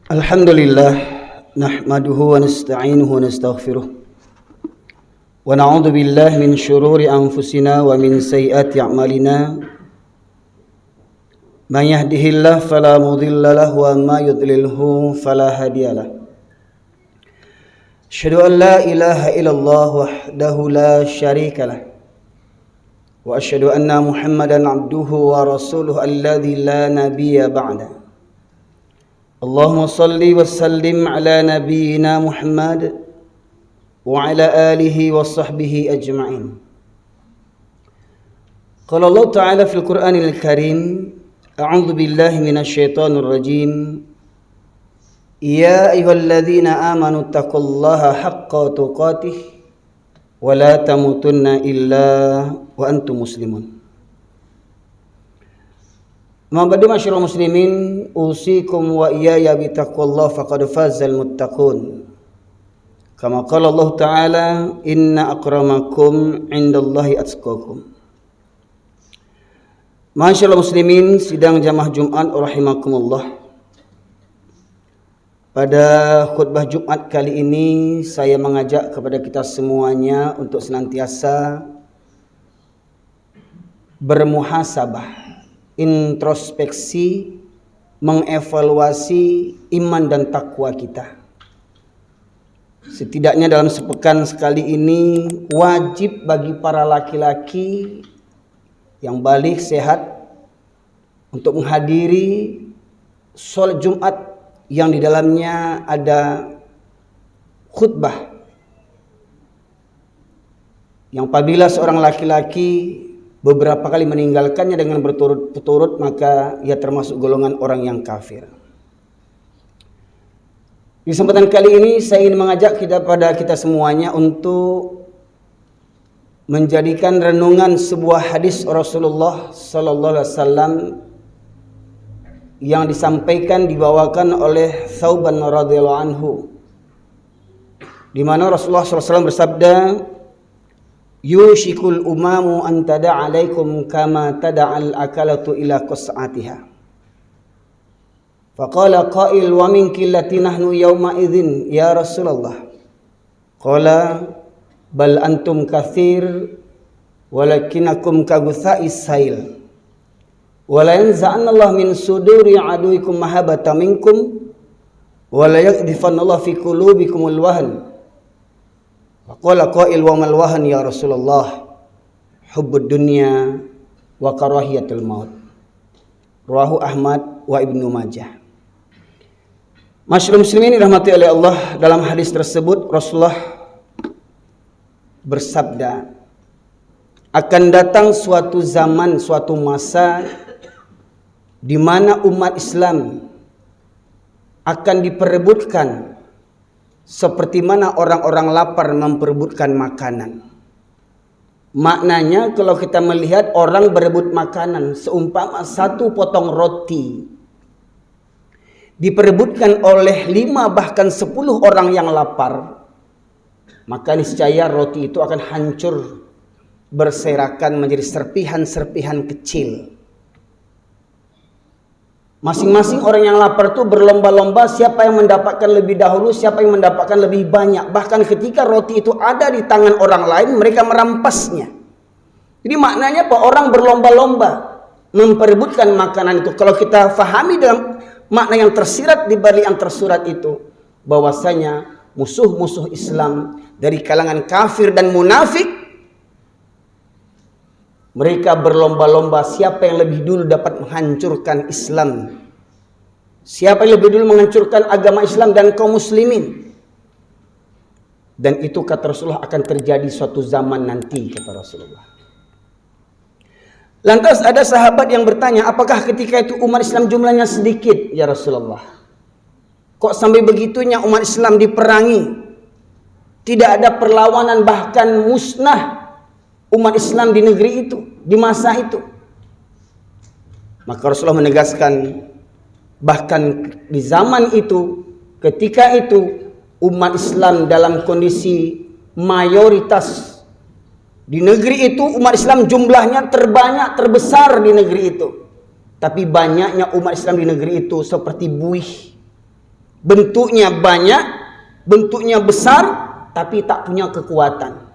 Alhamdulillah nahmaduhu wa nasta'inuhu wa nastaghfiruh wa na'udzu billahi min syururi anfusina wa min sayyiati a'malina man yahdihillahu fala mudilla lahu wa may yudlilhu fala hadiyalah. Asyhadu an la ilaha illallah wahdahu la syarika lah wa asyhadu anna Muhammadan abduhu wa rasuluhu alladzi la nabiyya ba'da. Allahumma salli wa sallim ala nabiyyina Muhammad wa ala alihi wa sahbihi ajma'in. Qala Allah Ta'ala fil Qur'anil Karim, a'udzu billahi minasy syaithanir rajim. Ya ayyuhalladzina amanu taqullaha haqqa tuqatih wa la tamutunna illa wa antum muslimun. Ma'badi masyarul muslimin, usikum wa iyaya bitaqwallah faqad fazal muttaqun. Kama qala Allah Ta'ala, inna akramakum indallahi atqakum. Masyarul muslimin, sidang jamaah Jumat rahimakumullah. Pada khutbah Jumat kali ini saya mengajak kepada kita semuanya untuk senantiasa bermuhasabah, introspeksi, mengevaluasi iman dan takwa kita. Setidaknya dalam sepekan sekali ini wajib bagi para laki-laki yang baligh sehat untuk menghadiri sholat Jumat yang di dalamnya ada khutbah, yang apabila seorang laki-laki beberapa kali meninggalkannya dengan berturut-turut, maka ia termasuk golongan orang yang kafir. Di kesempatan kali ini saya ingin mengajak kita semuanya untuk menjadikan renungan sebuah hadis Rasulullah sallallahu alaihi wasallam yang dibawakan oleh Thauban radhiyallahu anhu, di mana Rasulullah sallallahu alaihi wasallam bersabda, yushikul umamu an tada'a alaikum kama tada'al akalatu ila qas'atiha. Faqala qail wa min qillati nahnu yawma idzin ya Rasulullah. Qala bal antum katsir walakinakum kagutha'is sail. Wa la yanza'anna Allah min suduri aduikum mahabbata minkum wa la yaqdhifanna Allah fi qulubikumul wahn. Faqala qail wa mal wahan ya Rasulullah, hubbud dunya wa karahiyatul maut. Rawahu Ahmad wa Ibnu Majah. Masyarul muslimin dirahmati oleh Allah, dalam hadis tersebut Rasulullah bersabda, akan datang suatu zaman, suatu masa di mana umat Islam akan diperebutkan seperti mana orang-orang lapar memperebutkan makanan. Maknanya kalau kita melihat orang berebut makanan, seumpama satu potong roti diperebutkan oleh 5 bahkan 10 orang yang lapar, maka niscaya roti itu akan hancur, berserakan menjadi serpihan-serpihan kecil. Masing-masing orang yang lapar itu berlomba-lomba siapa yang mendapatkan lebih dahulu, siapa yang mendapatkan lebih banyak. Bahkan ketika roti itu ada di tangan orang lain, mereka merampasnya. Jadi maknanya apa? Orang berlomba-lomba memperebutkan makanan itu. Kalau kita fahami dalam makna yang tersirat di balik yang tersurat itu, bahwasanya musuh-musuh Islam dari kalangan kafir dan munafik, mereka berlomba-lomba siapa yang lebih dulu dapat menghancurkan Islam, siapa yang lebih dulu menghancurkan agama Islam dan kaum muslimin. Dan itu kata Rasulullah akan terjadi suatu zaman nanti, kata Rasulullah. Lantas ada sahabat yang bertanya, apakah ketika itu umat Islam jumlahnya sedikit ya Rasulullah? Kok sampai begitunya umat Islam diperangi? Tidak ada perlawanan, bahkan musnah umat Islam di negeri itu, di masa itu. Maka Rasulullah menegaskan, bahkan di zaman itu, ketika itu umat Islam dalam kondisi mayoritas di negeri itu, umat Islam jumlahnya terbanyak, terbesar di negeri itu. Tapi banyaknya umat Islam di negeri itu seperti buih bentuknya banyak, bentuknya besar, tapi tak punya kekuatan.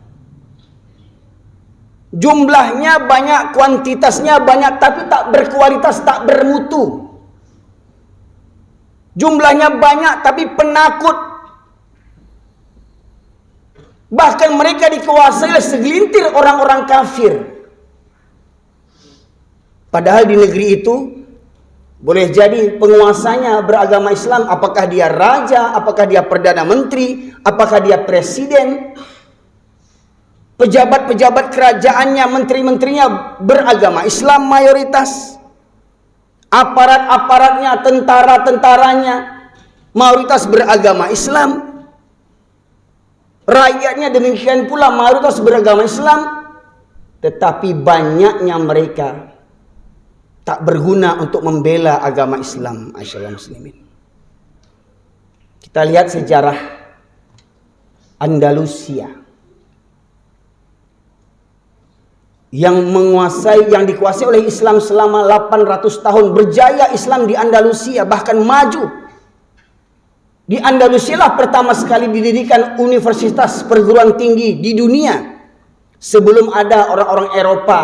Jumlahnya banyak, kuantitasnya banyak, tapi tak berkualitas, tak bermutu. Jumlahnya banyak, tapi penakut. Bahkan mereka dikuasai oleh segelintir orang-orang kafir. Padahal di negeri itu boleh jadi penguasanya beragama Islam. Apakah dia raja, apakah dia perdana menteri, apakah dia presiden. Pejabat-pejabat kerajaannya, menteri-menterinya beragama Islam mayoritas. Aparat-aparatnya, tentara-tentaranya mayoritas beragama Islam. Rakyatnya demikian pula mayoritas beragama Islam. Tetapi banyaknya mereka tak berguna untuk membela agama Islam. Masyaallah muslimin. Kita lihat sejarah Andalusia yang dikuasai oleh Islam selama 800 tahun. Berjaya Islam di Andalusia, bahkan maju. Di Andalusia lah pertama sekali didirikan universitas perguruan tinggi di dunia. Sebelum ada orang-orang Eropa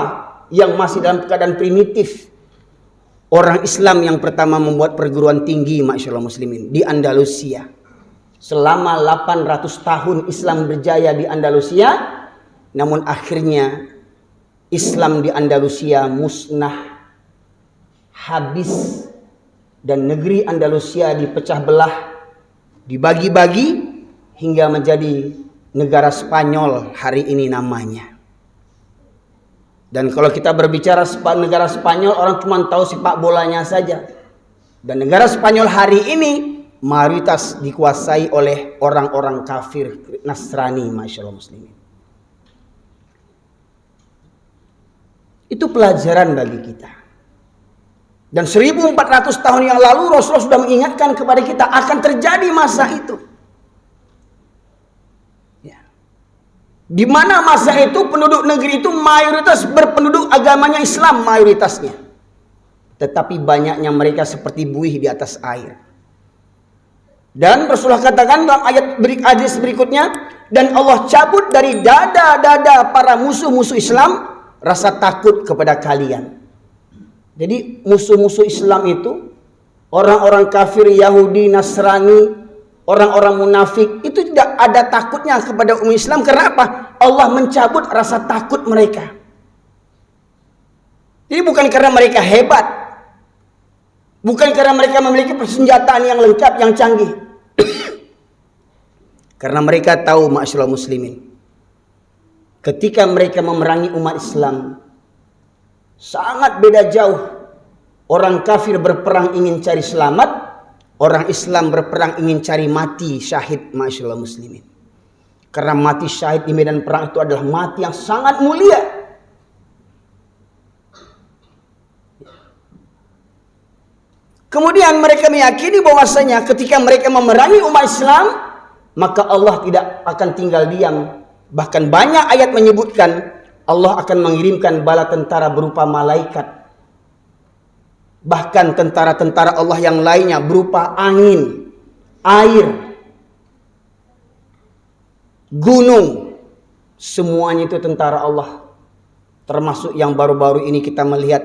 yang masih dalam keadaan primitif. Orang Islam yang pertama membuat perguruan tinggi, masyaallah muslimin, di Andalusia. Selama 800 tahun Islam berjaya di Andalusia, namun akhirnya Islam di Andalusia musnah, habis, dan negeri Andalusia dipecah belah, dibagi-bagi hingga menjadi negara Spanyol hari ini namanya. Dan kalau kita berbicara negara Spanyol, orang cuma tahu sepak bolanya saja. Dan negara Spanyol hari ini mayoritas dikuasai oleh orang-orang kafir Nasrani, masyaallah muslimin. Itu pelajaran bagi kita. Dan 1400 tahun yang lalu Rasulullah sudah mengingatkan kepada kita akan terjadi masa itu. Ya. Di mana masa itu penduduk negeri itu mayoritas berpenduduk agamanya Islam mayoritasnya. Tetapi banyaknya mereka seperti buih di atas air. Dan Rasulullah katakan dalam hadis berikutnya, dan Allah cabut dari dada-dada para musuh-musuh Islam rasa takut kepada kalian. Jadi musuh-musuh Islam itu orang-orang kafir, Yahudi, Nasrani, orang-orang munafik itu tidak ada takutnya kepada umat Islam. Karena apa? Allah mencabut rasa takut mereka. Jadi bukan karena mereka hebat, bukan karena mereka memiliki persenjataan yang lengkap, yang canggih. Karena mereka tahu, ma'asyiral muslimin, ketika mereka memerangi umat Islam, sangat beda jauh. Orang kafir berperang ingin cari selamat, orang Islam berperang ingin cari mati syahid, ma'asyiral muslimin. Karena mati syahid di medan perang itu adalah mati yang sangat mulia. Kemudian mereka meyakini bahwasanya ketika mereka memerangi umat Islam, maka Allah tidak akan tinggal diam. Bahkan banyak ayat menyebutkan Allah akan mengirimkan bala tentara berupa malaikat. Bahkan tentara-tentara Allah yang lainnya berupa angin, air, gunung. Semuanya itu tentara Allah. Termasuk yang baru-baru ini kita melihat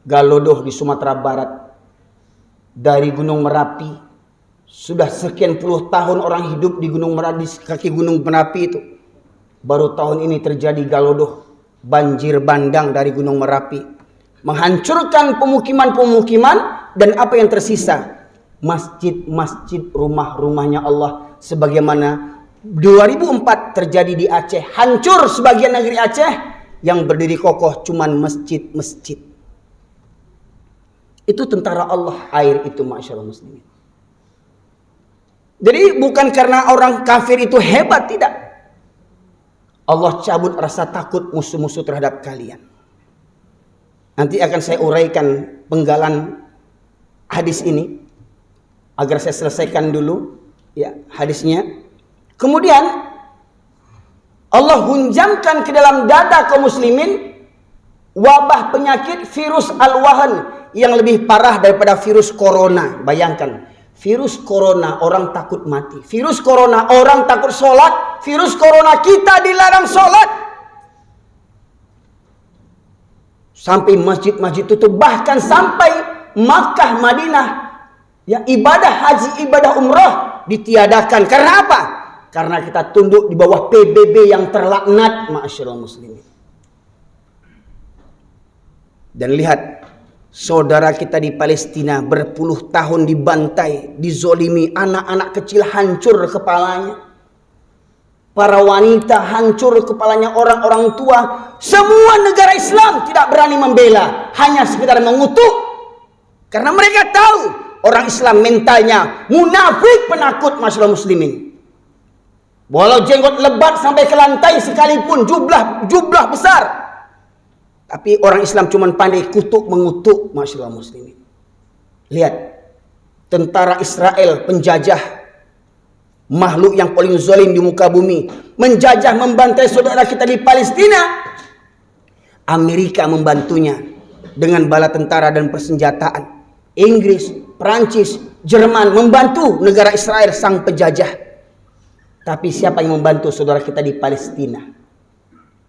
Galodoh di Sumatera Barat. Dari Gunung Merapi. Sudah sekian puluh tahun orang hidup di Gunung Merapi, di kaki Gunung Merapi itu. Baru tahun ini terjadi Galodoh, banjir bandang dari Gunung Merapi, menghancurkan pemukiman-pemukiman, dan apa yang tersisa? Masjid-masjid, rumah-rumahnya Allah. Sebagaimana 2004 terjadi di Aceh, hancur sebagian negeri Aceh, yang berdiri kokoh cuman masjid-masjid. Itu tentara Allah, air itu, masyaallah muslimin. Jadi bukan karena orang kafir itu hebat, tidak. Allah cabut rasa takut musuh-musuh terhadap kalian. Nanti akan saya uraikan penggalan hadis ini agar saya selesaikan dulu ya hadisnya. Kemudian Allah hunjamkan ke dalam dada kaum muslimin wabah penyakit virus al-wahan yang lebih parah daripada virus corona. Bayangkan, Virus corona orang takut mati. Virus corona orang takut sholat. Virus corona kita dilarang sholat. Sampai masjid-masjid tutup. Bahkan sampai Makkah, Madinah. Ya, ibadah haji, ibadah umrah ditiadakan. Karena apa? Karena kita tunduk di bawah PBB yang terlaknat. Ma'asyiral muslimin. Dan lihat, saudara kita di Palestina berpuluh tahun dibantai, dizolimi, anak-anak kecil hancur kepalanya. Para wanita hancur kepalanya, orang-orang tua. Semua negara Islam tidak berani membela, hanya sekedar mengutuk. Karena mereka tahu orang Islam mentalnya munafik, penakut, masyaallah muslimin. Walau jenggot lebat sampai ke lantai sekalipun, jublah besar, tapi orang Islam cuma pandai kutuk mengutuk, masyaallah muslimin. Lihat, tentara Israel penjajah, makhluk yang paling zalim di muka bumi, menjajah, membantai saudara kita di Palestina. Amerika membantunya dengan bala tentara dan persenjataan. Inggris, Perancis, Jerman membantu negara Israel sang penjajah. Tapi siapa yang membantu saudara kita di Palestina?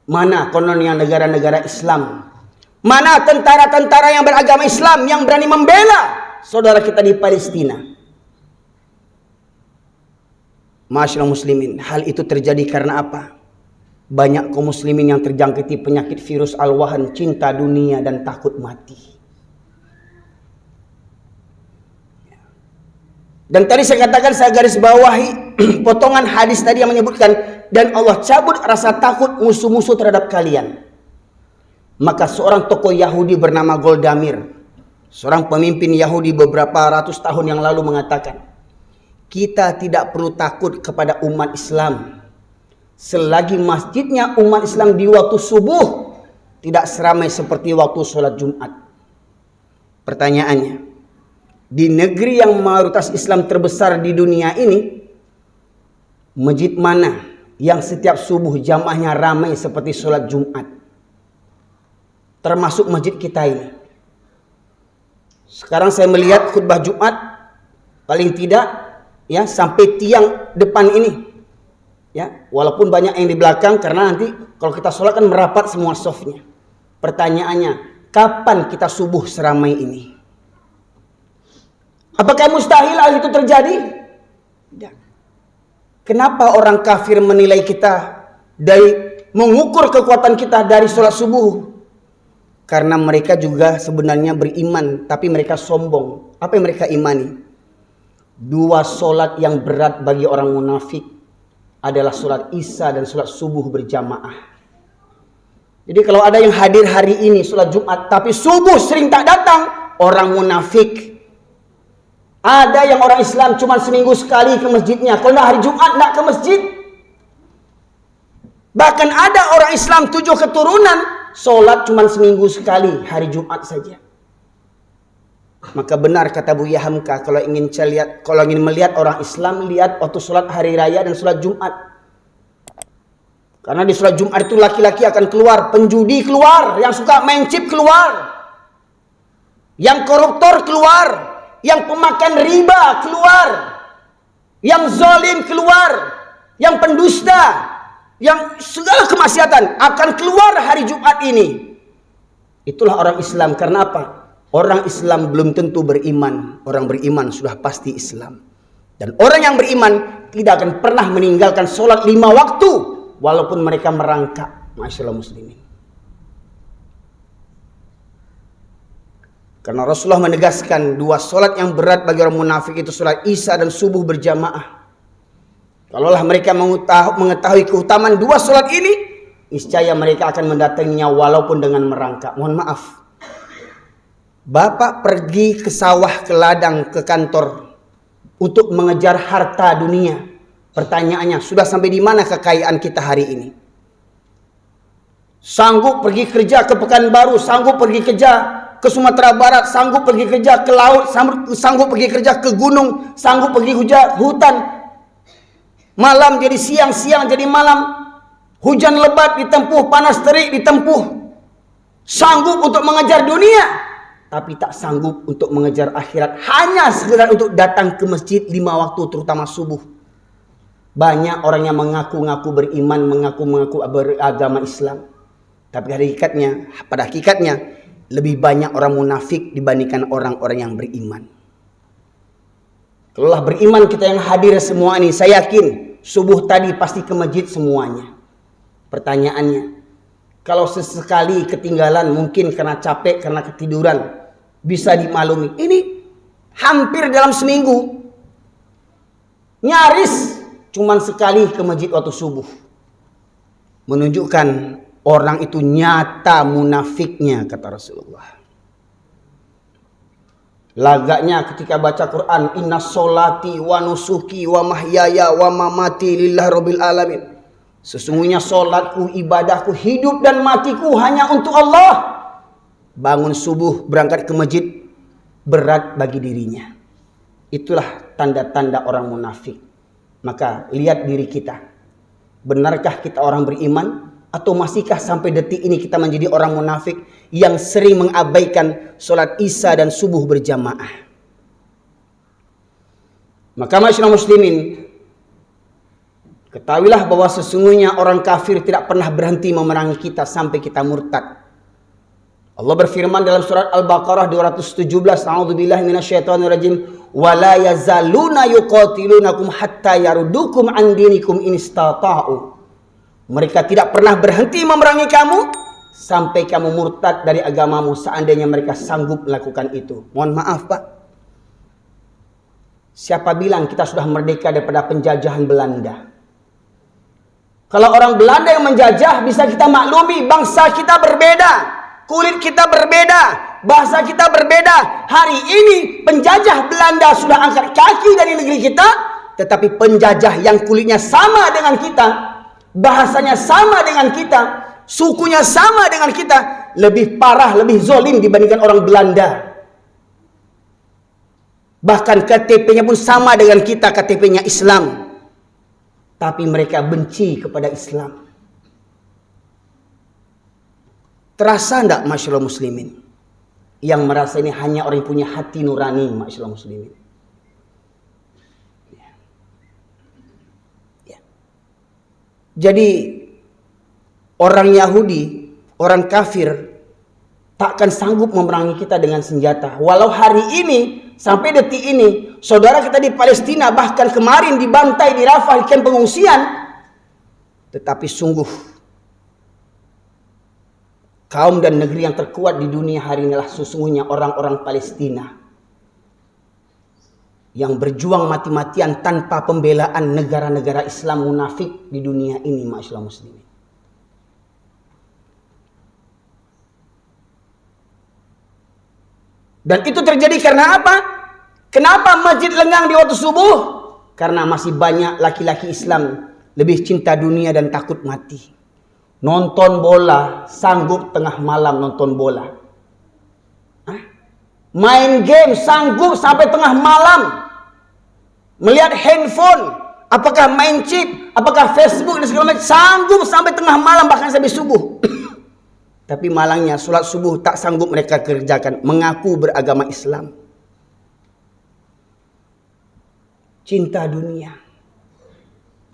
Mana kononnya negara-negara Islam? Mana tentara-tentara yang beragama Islam yang berani membela saudara kita di Palestina? Masyaallah muslimin, hal itu terjadi karena apa? Banyak kaum muslimin yang terjangkiti penyakit virus al-wahan, cinta dunia dan takut mati. Dan tadi saya katakan, saya garis bawahi potongan hadis tadi yang menyebutkan, dan Allah cabut rasa takut musuh-musuh terhadap kalian. Maka seorang tokoh Yahudi bernama Goldamir, seorang pemimpin Yahudi beberapa ratus tahun yang lalu mengatakan, kita tidak perlu takut kepada umat Islam selagi masjidnya umat Islam di waktu subuh tidak seramai seperti waktu sholat Jumat. Pertanyaannya, di negeri yang mayoritas Islam terbesar di dunia ini, masjid mana yang setiap subuh jamaahnya ramai seperti sholat Jumat? Termasuk masjid kita ini. Sekarang saya melihat khutbah Jumat, paling tidak ya sampai tiang depan ini. Ya, walaupun banyak yang di belakang, karena nanti kalau kita sholat kan merapat semua softnya. Pertanyaannya, kapan kita subuh seramai ini? Apakah mustahil hal itu terjadi? Tidak. Kenapa orang kafir menilai kita dari mengukur kekuatan kita dari sholat subuh? Karena mereka juga sebenarnya beriman, tapi mereka sombong. Apa yang mereka imani? Dua sholat yang berat bagi orang munafik adalah sholat Isya dan sholat subuh berjamaah. Jadi kalau ada yang hadir hari ini sholat Jumat, tapi subuh sering tak datang, orang munafik. Ada yang orang Islam cuma seminggu sekali ke masjidnya. Kalau hari Jumat nak ke masjid. Bahkan ada orang Islam 7 keturunan, sholat cuma seminggu sekali, hari Jumat saja. Maka benar kata Buya Hamka, kalau ingin melihat orang Islam, lihat waktu sholat hari raya dan sholat Jumat. Karena di sholat Jumat itu laki-laki akan keluar, penjudi keluar, yang suka main chip keluar, yang koruptor keluar, yang pemakan riba keluar, yang zalim keluar, yang pendusta, yang segala kemaksiatan akan keluar hari Jumat ini. Itulah orang Islam. Karena apa? Orang Islam belum tentu beriman. Orang beriman sudah pasti Islam. Dan orang yang beriman tidak akan pernah meninggalkan sholat 5 waktu walaupun mereka merangkak. Masyaallah muslimin. Karena Rasulullah menegaskan dua sholat yang berat bagi orang munafik itu sholat Isya dan subuh berjamaah. Kalaulah mereka mengetahui keutamaan dua sholat ini, niscaya mereka akan mendatanginya walaupun dengan merangkak. Mohon maaf, bapak pergi ke sawah, ke ladang, ke kantor untuk mengejar harta dunia. Pertanyaannya, sudah sampai di mana kekayaan kita hari ini? Sanggup pergi kerja ke Pekanbaru, sanggup pergi kerja ke Sumatera Barat, sanggup pergi kerja ke laut, sanggup pergi kerja ke gunung, sanggup pergi hutan. Malam jadi siang, siang jadi malam. Hujan lebat ditempuh, panas terik ditempuh. Sanggup untuk mengejar dunia. tapi tak sanggup untuk mengejar akhirat, hanya sekedar untuk datang ke masjid 5 waktu, terutama subuh. Banyak orang yang mengaku-ngaku beriman, mengaku-ngaku beragama Islam, tapi pada hakikatnya lebih banyak orang munafik dibandingkan orang-orang yang beriman. Kalau beriman kita yang hadir semua ini, saya yakin subuh tadi pasti ke masjid semuanya. Pertanyaannya, kalau sesekali ketinggalan, mungkin karena capek, karena ketiduran, bisa dimaklumi. Ini hampir dalam seminggu, nyaris cuman sekali ke masjid waktu subuh. Menunjukkan orang itu nyata munafiknya, kata Rasulullah. Lagaknya ketika baca Quran, inna sholati wa nusuki wa mahyaya wa mamati lillahi rabbil alamin. Sesungguhnya solatku, ibadahku, hidup dan matiku hanya untuk Allah. Bangun subuh, berangkat ke masjid, berat bagi dirinya. Itulah tanda-tanda orang munafik. Maka lihat diri kita. Benarkah kita orang beriman? Atau masihkah sampai detik ini kita menjadi orang munafik yang sering mengabaikan solat isya dan subuh berjamaah? Maka masyarakat muslimin, ketahuilah bahwa sesungguhnya orang kafir tidak pernah berhenti memerangi kita sampai kita murtad. Allah berfirman dalam surat Al-Baqarah 217, A'udzubillahi minasyaitonirrajim, wa la yazaluna yuqatilunakum hatta yarudukum an dinikum in istata'u. Mereka tidak pernah berhenti memerangi kamu sampai kamu murtad dari agamamu, seandainya mereka sanggup melakukan itu. Mohon maaf, Pak. Siapa bilang kita sudah merdeka daripada penjajahan Belanda? Kalau orang Belanda yang menjajah, bisa kita maklumi, bangsa kita berbeda, kulit kita berbeda, bahasa kita berbeda. Hari ini penjajah Belanda sudah angkat kaki dari negeri kita, tetapi penjajah yang kulitnya sama dengan kita, bahasanya sama dengan kita, sukunya sama dengan kita, lebih parah, lebih zolim dibandingkan orang Belanda. Bahkan KTP-nya pun sama dengan kita, KTP-nya Islam. Tapi mereka benci kepada Islam. Terasa enggak masyaallah muslimin? Yang merasa ini hanya orang yang punya hati nurani, masyaallah muslimin. Ya. Jadi orang Yahudi, orang kafir takkan sanggup memerangi kita dengan senjata. Walau hari ini, sampai detik ini, saudara kita di Palestina bahkan kemarin dibantai di Rafah, di kamp pengungsian. Tetapi sungguh, kaum dan negeri yang terkuat di dunia hari inilah sesungguhnya orang-orang Palestina. Yang berjuang mati-matian tanpa pembelaan negara-negara Islam munafik di dunia ini, masyaallah muslimin. Dan itu terjadi karena apa? Kenapa masjid lengang di waktu subuh? Karena masih banyak laki-laki Islam lebih cinta dunia dan takut mati. Nonton bola, sanggup tengah malam nonton bola. Main game, sanggup sampai tengah malam. Melihat handphone, apakah main chip, apakah Facebook dan segala macam, sanggup sampai tengah malam bahkan sampai subuh. Tapi malangnya sholat subuh tak sanggup mereka kerjakan, mengaku beragama Islam. Cinta dunia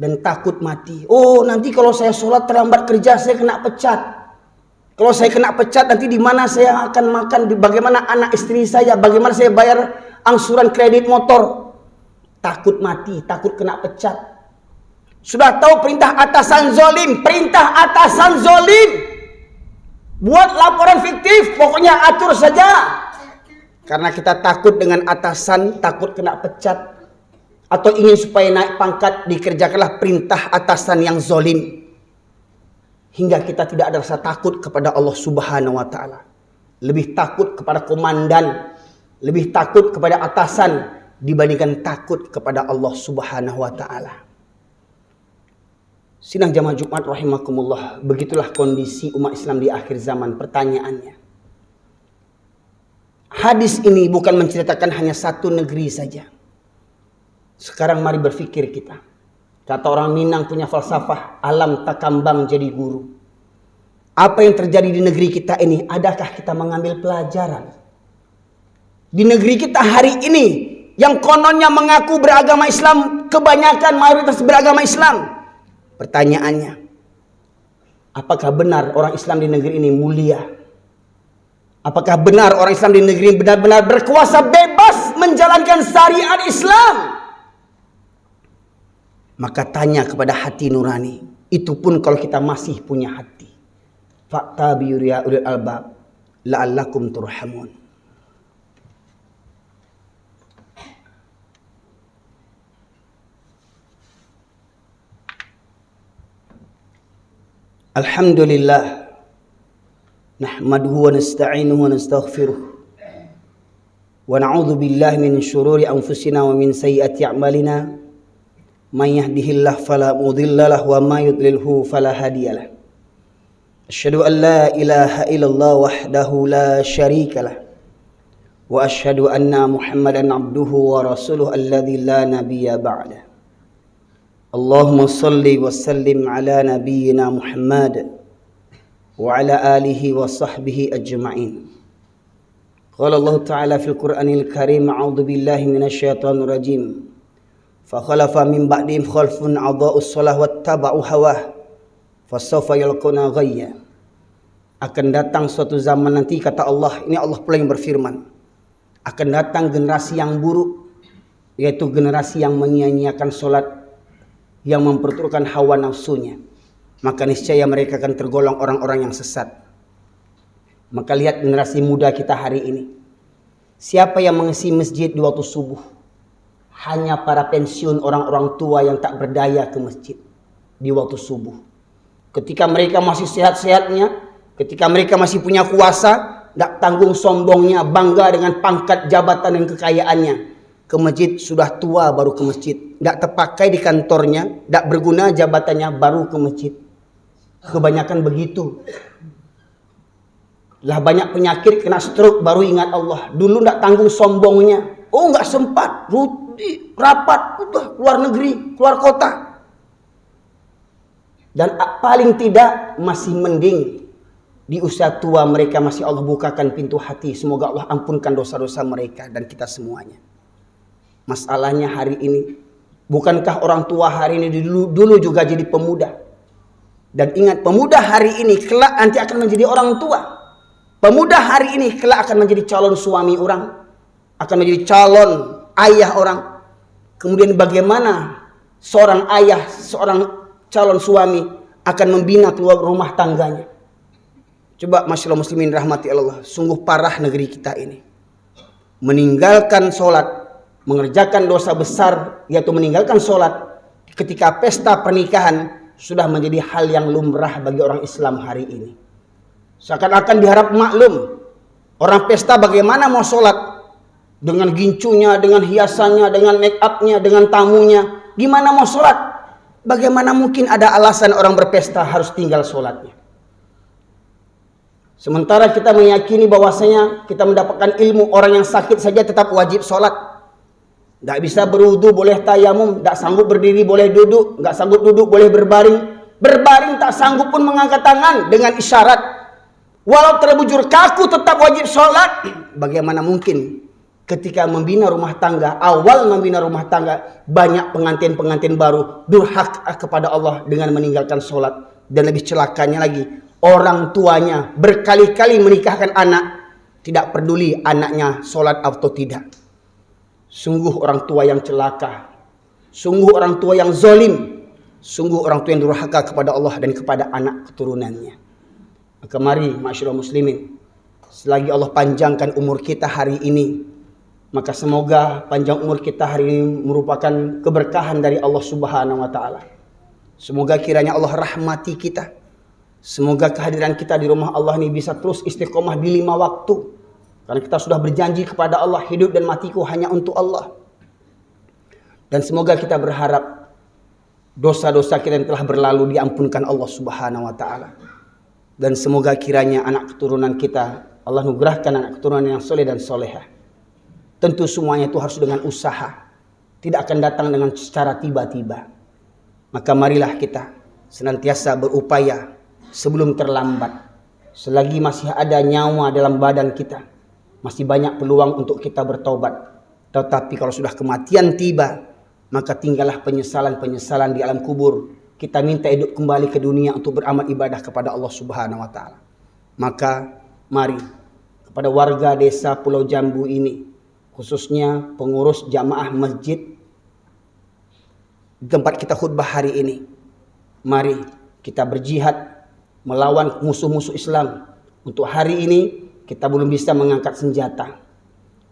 dan takut mati. Oh, nanti kalau saya sholat terlambat kerja, saya kena pecat. Kalau saya kena pecat, nanti di mana saya akan makan, bagaimana anak istri saya, bagaimana saya bayar angsuran kredit motor. Takut mati, takut kena pecat. Sudah tahu perintah atasan zolim, perintah atasan zolim. Buat laporan fiktif, pokoknya atur saja. Karena kita takut dengan atasan, takut kena pecat, atau ingin supaya naik pangkat, dikerjakanlah perintah atasan yang zolim. Hingga kita tidak ada rasa takut kepada Allah Subhanahu wa Ta'ala. Lebih takut kepada komandan, lebih takut kepada atasan dibandingkan takut kepada Allah Subhanahu wa Ta'ala. Sidang jamaah Jumat rahimakumullah, begitulah kondisi umat Islam di akhir zaman. Pertanyaannya, hadis ini bukan menceritakan hanya satu negeri saja. Sekarang mari berpikir kita. Kata orang Minang punya falsafah, alam tak kambang jadi guru. Apa yang terjadi di negeri kita ini, adakah kita mengambil pelajaran? di negeri kita hari ini yang kononnya mengaku beragama Islam, kebanyakan mayoritas beragama Islam. Pertanyaannya, apakah benar orang Islam di negeri ini mulia? Apakah benar orang Islam di negeri ini benar-benar berkuasa bebas menjalankan syariat Islam? Maka tanya kepada hati nurani. Itu pun kalau kita masih punya hati. Fa'tabiru ya ulil albab la'allakum turhamun. Alhamdulillah, nahmaduhu wa nasta'inuhu wa nastaghfiruh wa na'udzu billahi min syururi anfusina wa min sayyiati a'malina. Man yahdihillahu fala mudilla lahu wa may yudlilhu fala hadiyalah. Asyhadu an la ilaha illallah wahdahu la syarika lah wa asyhadu anna Muhammadan abduhu wa rasuluhu alladzi la nabiyya ba'da. Allahumma salli wa sallim ala nabiyyina Muhammad wa ala alihi wa sahbihi ajma'in. Qala Allah Ta'ala fil Qur'anil Karim, a'udzu billahi minasy syaithanir rajim. Fa khalafa min ba'dihim khalfun adaa'us shalah wattaba'u hawah fasawfa yalquna ghayya. Akan datang suatu zaman nanti, kata Allah, ini Allah pula yang berfirman, akan datang generasi yang buruk, yaitu generasi yang menyia-nyiakan salat, yang memperturutkan hawa nafsunya, maka niscaya mereka akan tergolong orang-orang yang sesat. Maka lihat generasi muda kita hari ini. Siapa yang mengisi masjid di waktu subuh? Hanya para pensiun, orang-orang tua yang tak berdaya ke masjid di waktu subuh. Ketika mereka masih sehat-sehatnya, ketika mereka masih punya kuasa, tak tanggung sombongnya, bangga dengan pangkat jabatan dan kekayaannya, ke masjid sudah tua baru ke masjid. Tak terpakai di kantornya, tak berguna jabatannya, baru ke masjid. Kebanyakan begitu. Lah banyak penyakit, kena stroke, baru ingat Allah. Dulu tak tanggung sombongnya. Oh, nggak sempat, rapat, udah keluar negeri, keluar kota. Dan paling tidak masih mending di usia tua mereka masih Allah bukakan pintu hati. Semoga Allah ampunkan dosa-dosa mereka dan kita semuanya. Masalahnya hari ini, bukankah orang tua hari ini dulu juga jadi pemuda? Dan ingat, pemuda hari ini kelak nanti akan menjadi orang tua. Pemuda hari ini kelak akan menjadi calon suami orang, akan menjadi calon ayah orang. Kemudian bagaimana seorang ayah, seorang calon suami akan membina keluar rumah tangganya? Coba masyaallah muslimin rahmati Allah, sungguh parah negeri kita ini. Meninggalkan sholat, mengerjakan dosa besar, yaitu meninggalkan sholat ketika pesta pernikahan sudah menjadi hal yang lumrah bagi orang Islam hari ini. Seakan-akan diharap maklum. Orang pesta bagaimana mau sholat? Dengan gincunya, dengan hiasannya, dengan make upnya, dengan tamunya. Gimana mau sholat? Bagaimana mungkin ada alasan orang berpesta harus tinggal sholatnya? Sementara kita meyakini bahwasanya kita mendapatkan ilmu, orang yang sakit saja tetap wajib sholat. Tak bisa berwudu boleh tayamum, tak sanggup berdiri boleh duduk, tak sanggup duduk boleh berbaring. Berbaring tak sanggup pun mengangkat tangan dengan isyarat. Walau terbujur kaku tetap wajib sholat. Bagaimana mungkin ketika membina rumah tangga, awal membina rumah tangga, banyak pengantin-pengantin baru durhaka kepada Allah dengan meninggalkan sholat. Dan lebih celakanya lagi, orang tuanya berkali-kali menikahkan anak, tidak peduli anaknya sholat atau tidak. Sungguh orang tua yang celaka, sungguh orang tua yang zalim, sungguh orang tua yang durhaka kepada Allah dan kepada anak keturunannya. Maka mari masyaallah muslimin, selagi Allah panjangkan umur kita hari ini, maka semoga panjang umur kita hari ini merupakan keberkahan dari Allah Subhanahu wa taala. Semoga kiranya Allah rahmati kita. Semoga kehadiran kita di rumah Allah ini bisa terus istiqomah di 5 waktu. Karena kita sudah berjanji kepada Allah, hidup dan matiku hanya untuk Allah. Dan semoga kita berharap dosa-dosa kita yang telah berlalu diampunkan Allah Subhanahu wa taala. Dan semoga kiranya anak keturunan kita, Allah nugerahkan anak keturunan yang soleh dan solehah. Tentu semuanya itu harus dengan usaha. Tidak akan datang dengan secara tiba-tiba. Maka marilah kita senantiasa berupaya sebelum terlambat. Selagi masih ada nyawa dalam badan kita, Masih banyak peluang untuk kita bertaubat. Tetapi kalau sudah kematian tiba, maka tinggallah penyesalan-penyesalan di alam kubur. Kita minta hidup kembali ke dunia untuk beramal ibadah kepada Allah Subhanahu wa taala. Maka mari kepada warga desa Pulau Jambu ini, khususnya pengurus jamaah masjid di tempat kita khutbah hari ini, mari kita berjihad melawan musuh-musuh Islam. Untuk hari ini kita belum bisa mengangkat senjata.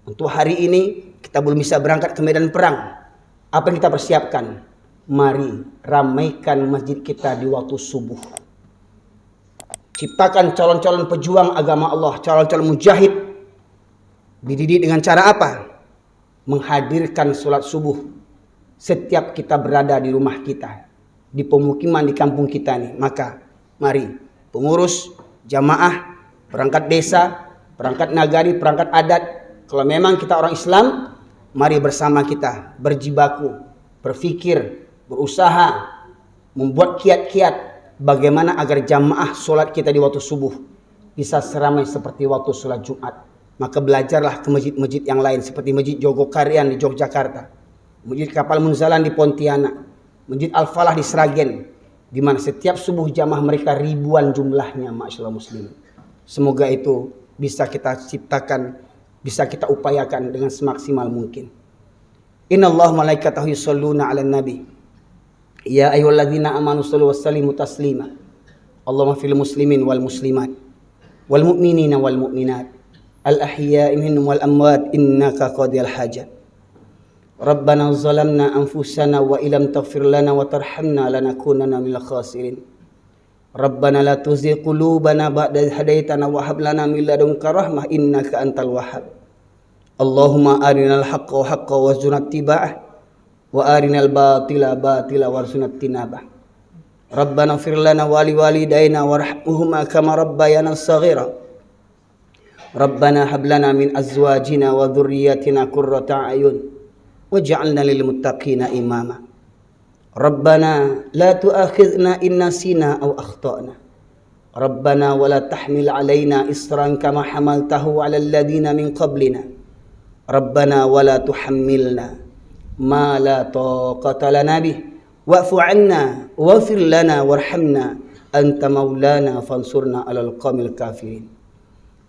Untuk hari ini kita belum bisa berangkat ke medan perang. Apa yang kita persiapkan? Mari ramaikan masjid kita di waktu subuh. Ciptakan calon-calon pejuang agama Allah, calon-calon mujahid. Dididik dengan cara apa? Menghadirkan sholat subuh setiap kita berada di rumah kita, di pemukiman, di kampung kita nih. Maka mari pengurus, jamaah, perangkat desa, perangkat nagari, perangkat adat, kalau memang kita orang Islam, mari bersama kita berjibaku, berfikir, berusaha, membuat kiat-kiat bagaimana agar jamaah solat kita di waktu subuh bisa seramai seperti waktu solat Jumat. Maka belajarlah ke masjid-masjid yang lain seperti Masjid Jogokarian di Yogyakarta, Masjid Kapal Munzalan di Pontianak, Masjid Al-Falah di Sragen, di mana setiap subuh jamaah mereka ribuan jumlahnya, masyaallah muslim. Semoga itu bisa kita ciptakan, bisa kita upayakan dengan semaksimal mungkin. Innallaha malaikatahu yusholluna 'alan nabi. Ya ayyuhalladzina amanu shallu wasallimu taslima. Allahumma fil muslimin wal muslimat wal mu'minina wal mu'minat al ahya'i minhum wal amwat innaka qadiyal hajat. Rabbana zalamna anfusana wa illam taghfir lana wa tarhamna lanakunanna minal khasirin. Rabbana la tuzigh qulubana ba'da idh hadaitana wa hab lana min ladunka rahmah innaka antal wahhab. Allahumma arinal haqqa haqqan warzuqna ittiba'ah wa arinal batila batila warzuqna ijtinabah. Rabbana ighfir lana wa liwalidayna warhamhuma kama rabbayana shaghira. Rabbana hab lana min azwajina wa dhurriyyatina qurrata a'yun waj'alna lil muttaqina imama. Rabbana la tu'akhidhna in nasina aw akhtana. Rabbana wa la tahmil 'alaina isran kama hamaltahu 'alal ladzina min qablina. Rabbana wa la tuhammilna ma la taqata lana bih wa'fu 'anna waghfir lana warhamna anta maulana fansurna 'alal qaumil kafirin.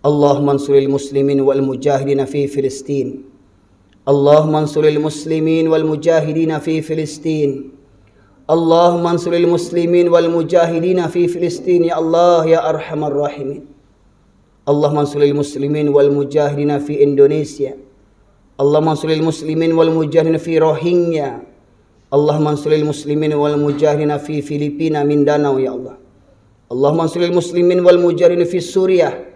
Allahumma ansuril muslimin wal mujahidin fi Filistin. Allahumma ansuril muslimin wal mujahidin fi Filistin. Allahumma ansuril muslimin wal mujahidin fi Filistin ya Allah ya arhamar rahimin. Allahumma ansuril muslimin wal mujahidin fi Indonesia. Allahumma ansuril muslimin wal mujahidin fi Rohingya. Allahumma ansuril muslimin wal mujahidin fi Filipina Mindanao ya Allah. Allahumma ansuril muslimin wal mujahidin fi Suriah.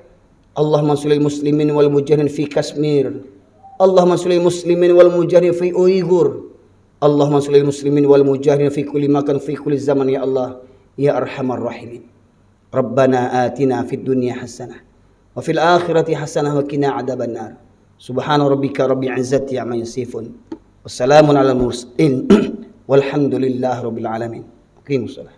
Allahumma ansuril muslimin wal mujahidin fi Kashmir. Allahumma ansuril muslimin wal mujahidin fi Uyghur. Allahumma ansuril muslimin wal mujahidin fi kulli makan fi kulli zaman ya Allah ya arhamar rahimin. Rabbana atina fid dunya hasanah wa fil akhirati hasanah wa qina adzabannar. Subhana rabbika rabbil izzati amma yasifun. Wassalamun alal mursalin. Walhamdulillahi rabbil alamin. Aqimus shalah.